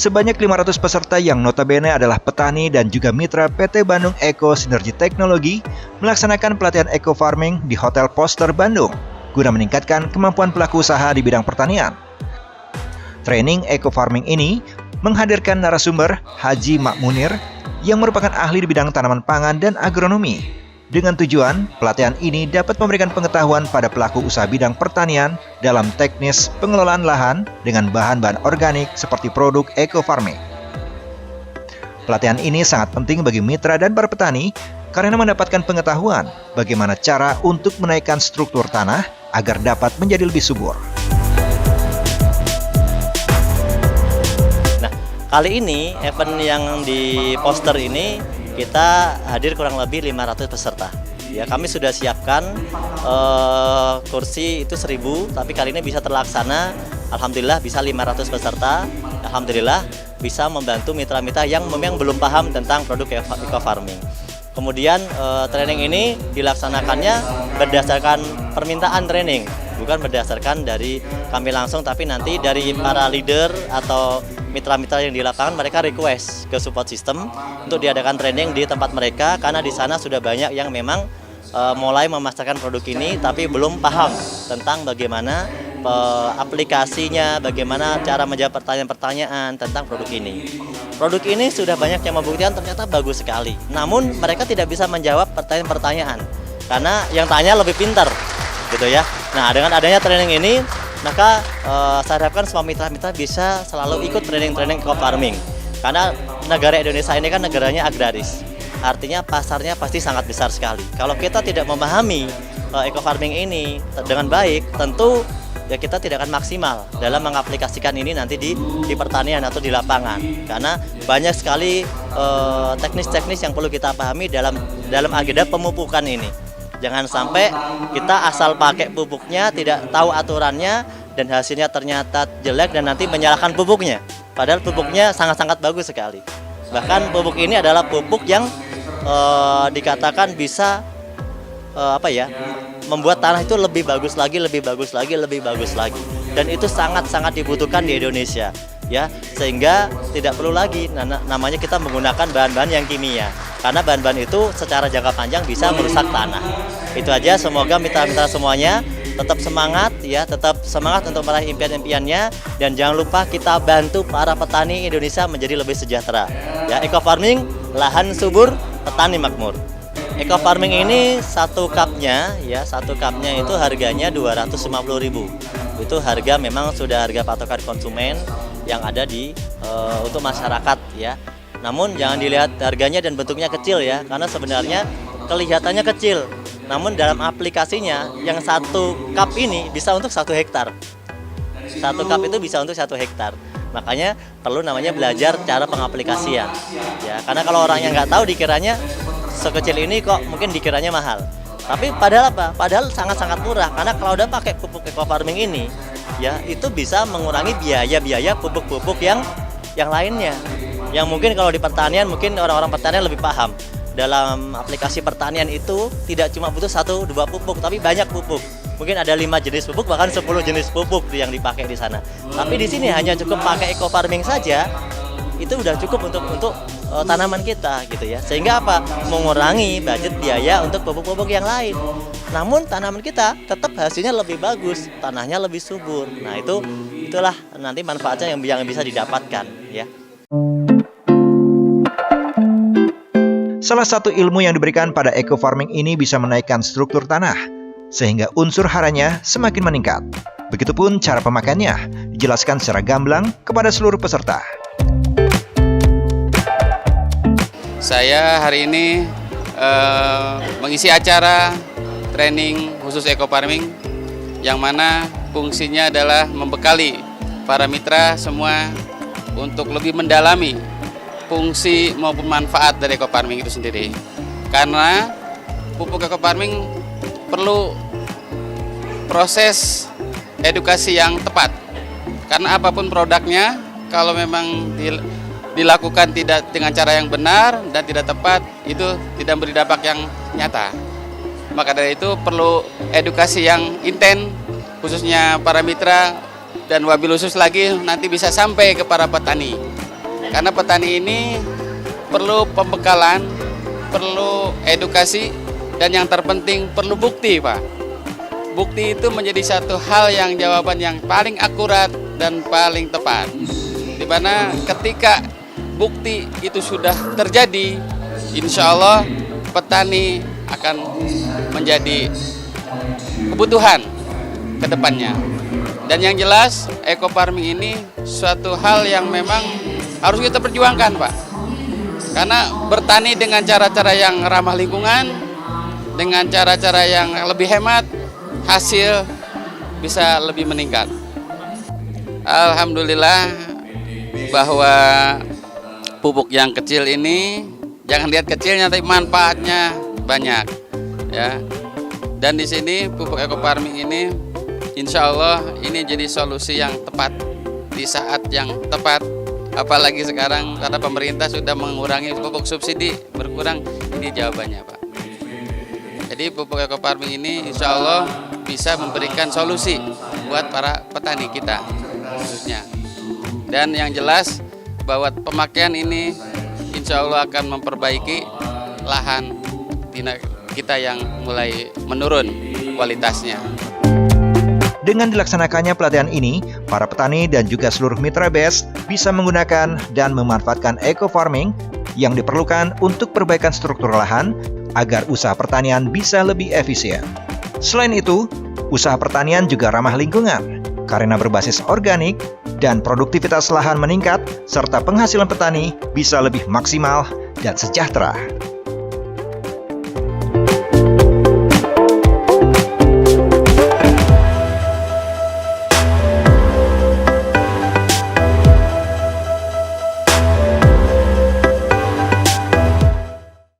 Sebanyak 500 peserta yang notabene adalah petani dan juga mitra PT Bandung Eko Sinergi Teknologi melaksanakan pelatihan eco farming di Hotel Poster Bandung guna meningkatkan kemampuan pelaku usaha di bidang pertanian. Training eco farming ini menghadirkan narasumber Haji Makmunir yang merupakan ahli di bidang tanaman pangan dan agronomi. Dengan tujuan, pelatihan ini dapat memberikan pengetahuan pada pelaku usaha bidang pertanian dalam teknis pengelolaan lahan dengan bahan-bahan organik seperti produk eco farming. Pelatihan ini sangat penting bagi mitra dan para petani karena mendapatkan pengetahuan bagaimana cara untuk menaikkan struktur tanah agar dapat menjadi lebih subur. Nah, kali ini event yang di Poster ini kita hadir kurang lebih 500 peserta. Ya, kami sudah siapkan kursi itu 1000, tapi kali ini bisa terlaksana. Alhamdulillah bisa 500 peserta. Alhamdulillah bisa membantu mitra-mitra yang memang belum paham tentang produk eco farming. Kemudian training ini dilaksanakannya berdasarkan permintaan training, bukan berdasarkan dari kami langsung, tapi nanti dari para leader atau mitra-mitra yang di lapangan mereka request ke support system untuk diadakan training di tempat mereka karena di sana sudah banyak yang memang mulai memasarkan produk ini tapi belum paham tentang bagaimana aplikasinya, bagaimana cara menjawab pertanyaan-pertanyaan tentang produk ini. Produk ini sudah banyak yang membuktikan ternyata bagus sekali. Namun mereka tidak bisa menjawab pertanyaan-pertanyaan karena yang tanya lebih pintar, gitu ya. Nah, dengan adanya training ini, maka saya harapkan semua mitra-mitra bisa selalu ikut training-training eco farming. Karena negara Indonesia ini kan negaranya agraris. Artinya pasarnya pasti sangat besar sekali. Kalau kita tidak memahami eco farming ini dengan baik, tentu ya kita tidak akan maksimal dalam mengaplikasikan ini nanti di pertanian atau di lapangan. Karena banyak sekali teknis-teknis yang perlu kita pahami dalam agenda pemupukan ini. Jangan sampai kita asal pakai pupuknya, tidak tahu aturannya, dan hasilnya ternyata jelek dan nanti menyalahkan pupuknya. Padahal pupuknya sangat-sangat bagus sekali. Bahkan pupuk ini adalah pupuk yang dikatakan bisa membuat tanah itu lebih bagus lagi. Dan itu sangat-sangat dibutuhkan di Indonesia. Ya, sehingga tidak perlu lagi namanya kita menggunakan bahan-bahan yang kimia. Karena bahan-bahan itu secara jangka panjang bisa merusak tanah. Itu aja, semoga mitra-mitra semuanya tetap semangat untuk meraih impian-impiannya, dan jangan lupa kita bantu para petani Indonesia menjadi lebih sejahtera. Ya, eco farming, lahan subur, petani makmur. Eco farming ini satu cupnya itu harganya 250.000. Itu harga memang sudah harga patokan konsumen yang ada untuk masyarakat ya. Namun jangan dilihat harganya dan bentuknya kecil ya, karena sebenarnya kelihatannya kecil. Namun dalam aplikasinya yang satu cup ini bisa untuk 1 hektar. Satu cup itu bisa untuk 1 hektar. Makanya perlu namanya belajar cara pengaplikasian. Ya, karena kalau orang yang nggak tahu dikiranya sekecil ini kok mungkin dikiranya mahal. Tapi padahal apa? Padahal sangat-sangat murah. Karena kalau udah pakai pupuk eco farming ini, ya itu bisa mengurangi biaya-biaya pupuk-pupuk yang lainnya. Yang mungkin kalau di pertanian, mungkin orang-orang pertanian lebih paham. Dalam aplikasi pertanian itu tidak cuma butuh 1-2 pupuk, tapi banyak pupuk. Mungkin ada 5 jenis pupuk, bahkan 10 jenis pupuk yang dipakai di sana. Tapi di sini hanya cukup pakai eco farming saja, itu udah cukup untuk tanaman kita gitu ya. Sehingga apa? Mengurangi budget biaya untuk pupuk-pupuk yang lain. Namun tanaman kita tetap hasilnya lebih bagus, tanahnya lebih subur. Nah, itulah nanti manfaatnya yang bisa didapatkan ya. Salah satu ilmu yang diberikan pada eco farming ini bisa menaikkan struktur tanah, sehingga unsur haranya semakin meningkat. Begitupun cara pemakaiannya, dijelaskan secara gamblang kepada seluruh peserta. Saya hari ini mengisi acara training khusus eco farming, yang mana fungsinya adalah membekali para mitra semua untuk lebih mendalami fungsi maupun manfaat dari eco farming itu sendiri. Karena pupuk eco farming perlu proses edukasi yang tepat. Karena apapun produknya, kalau memang dilakukan tidak dengan cara yang benar dan tidak tepat, itu tidak beri dampak yang nyata. Maka dari itu perlu edukasi yang intens, khususnya para mitra, dan wabil khusus lagi nanti bisa sampai ke para petani. Karena petani ini perlu pembekalan, perlu edukasi, dan yang terpenting perlu bukti, Pak. Bukti itu menjadi satu hal yang jawaban yang paling akurat dan paling tepat. Di mana ketika bukti itu sudah terjadi, insya Allah petani akan menjadi kebutuhan ke depannya. Dan yang jelas, eco farming ini suatu hal yang memang harus kita perjuangkan, Pak. Karena bertani dengan cara-cara yang ramah lingkungan, dengan cara-cara yang lebih hemat, hasil bisa lebih meningkat. Alhamdulillah bahwa pupuk yang kecil ini, jangan lihat kecilnya tapi manfaatnya banyak, ya. Dan di sini pupuk eco farming ini, insya Allah ini jadi solusi yang tepat di saat yang tepat. Apalagi sekarang karena pemerintah sudah mengurangi pupuk subsidi, berkurang, ini jawabannya, Pak. Jadi pupuk eco farming ini insya Allah bisa memberikan solusi buat para petani kita khususnya. Dan yang jelas bahwa pemakaian ini insya Allah akan memperbaiki lahan kita yang mulai menurun kualitasnya. Dengan dilaksanakannya pelatihan ini, para petani dan juga seluruh mitra BES bisa menggunakan dan memanfaatkan eco farming yang diperlukan untuk perbaikan struktur lahan agar usaha pertanian bisa lebih efisien. Selain itu, usaha pertanian juga ramah lingkungan karena berbasis organik dan produktivitas lahan meningkat serta penghasilan petani bisa lebih maksimal dan sejahtera.